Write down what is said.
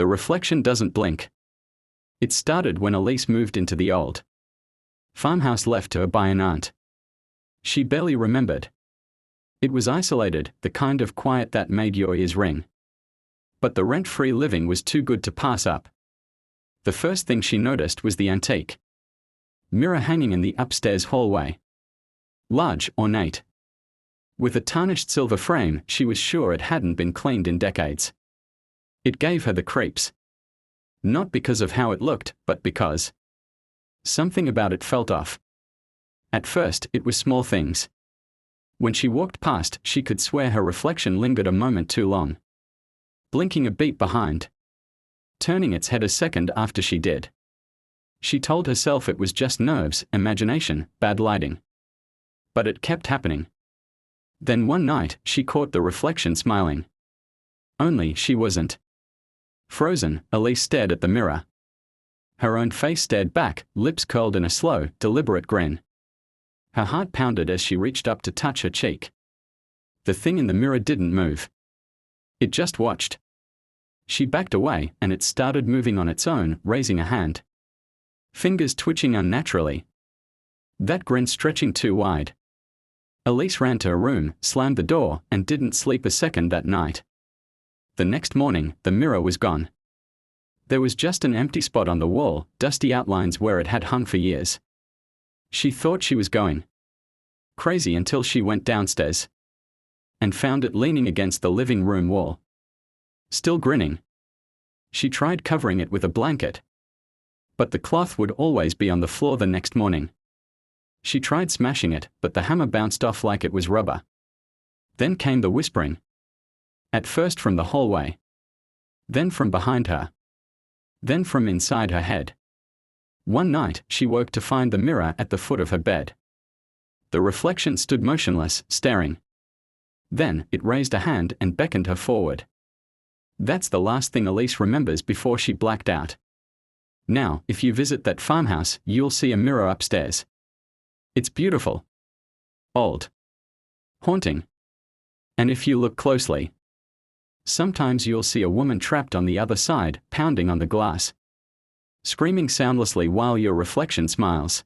The reflection doesn't blink. It started when Elise moved into the old farmhouse left to her by an aunt. She barely remembered. It was isolated, the kind of quiet that made your ears ring. But the rent-free living was too good to pass up. The first thing she noticed was the antique mirror hanging in the upstairs hallway. Large, ornate. With a tarnished silver frame, she was sure it hadn't been cleaned in decades. It gave her the creeps. Not because of how it looked, but because something about it felt off. At first, it was small things. When she walked past, she could swear her reflection lingered a moment too long. Blinking a beat behind. Turning its head a second after she did. She told herself it was just nerves, imagination, bad lighting. But it kept happening. Then one night, she caught the reflection smiling. Only she wasn't. Frozen, Elise stared at the mirror. Her own face stared back, lips curled in a slow, deliberate grin. Her heart pounded as she reached up to touch her cheek. The thing in the mirror didn't move. It just watched. She backed away, and it started moving on its own, raising a hand. Fingers twitching unnaturally. That grin stretching too wide. Elise ran to her room, slammed the door, and didn't sleep a second that night. The next morning, the mirror was gone. There was just an empty spot on the wall, dusty outlines where it had hung for years. She thought she was going crazy until she went downstairs and found it leaning against the living room wall. Still grinning. She tried covering it with a blanket, but the cloth would always be on the floor the next morning. She tried smashing it, but the hammer bounced off like it was rubber. Then came the whispering. At first from the hallway. Then from behind her. Then from inside her head. One night, she woke to find the mirror at the foot of her bed. The reflection stood motionless, staring. Then, it raised a hand and beckoned her forward. That's the last thing Elise remembers before she blacked out. Now, if you visit that farmhouse, you'll see a mirror upstairs. It's beautiful. Old. Haunting. And if you look closely, sometimes you'll see a woman trapped on the other side, pounding on the glass. Screaming soundlessly while your reflection smiles.